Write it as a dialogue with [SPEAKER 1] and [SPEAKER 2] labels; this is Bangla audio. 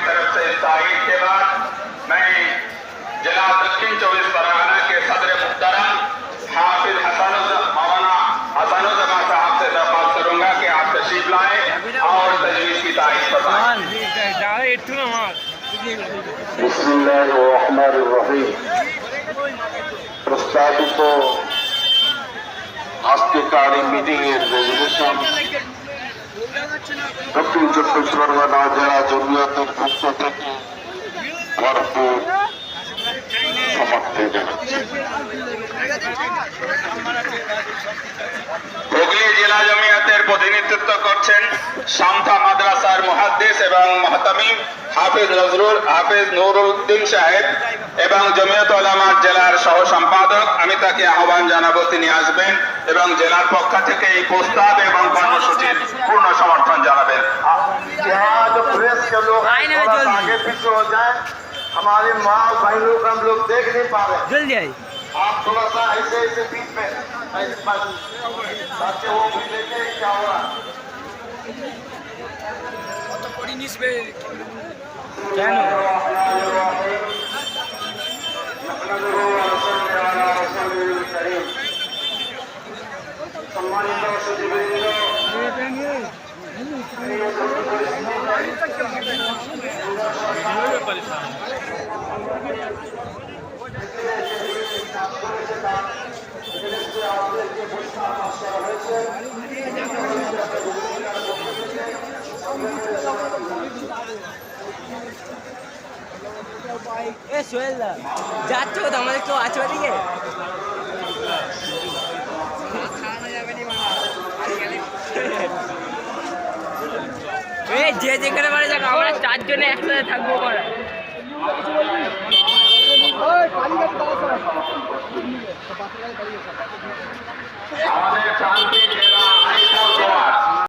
[SPEAKER 1] तरफ से इस तारीख के बाद मैं जिला दक्षिण 24 परगना के सदर मुहतरम हाफिज मौलाना हसनुज़्ज़मा साहब से दरख्वास्त करूंगा कि आप तशरीफ लाएं और तजवीज़ की तारीख बताएं।
[SPEAKER 2] बिस्मिल्लाहिर्रहमानिर्रहीम। प्रस्तावित আজকেকার মিটিং এর রেজুলেশন দক্ষিণ 24 পরগনা জেলা জমিয়তের পক্ষ থেকে ভরপুর সমর্থন জানাচ্ছি।
[SPEAKER 1] হুগলি জেলা জমিয়তের প্রতিনিধিত্ব করছেন শান্তা মাদ্রাসার মুহাদ্দিস এবং মুহতামিম হাফিজ নুরুল উদ্দিন সাহেব এবং জমিয়ত উলামার জেলার সহ সম্পাদক। আমি তাকে আহ্বান জানাবো, তিনি আসবেন এবং জেলার পক্ষ থেকে এই প্রস্তাব এবং কর্মসূচির পূর্ণ সমর্থন জানাবেন।
[SPEAKER 2] आगे पीछे हो जाए, हमारे माँ भाइयों को हम लोग देख नहीं पा रहे।
[SPEAKER 3] जल्दी आई
[SPEAKER 2] आप थोड़ा सा ऐसे ऐसे बीच में ताकि वो भी देखे क्या हो रहा है। সম্মানিত সুধীবৃন্দ,
[SPEAKER 3] এ সোহেল দা যাচ্ছ তো আমাদের কেউ আছে ওদিকে? যে যেখানে পারে যাক, আমরা চারজনে একসাথে থাকবো। করা
[SPEAKER 1] আমাদের শান্তি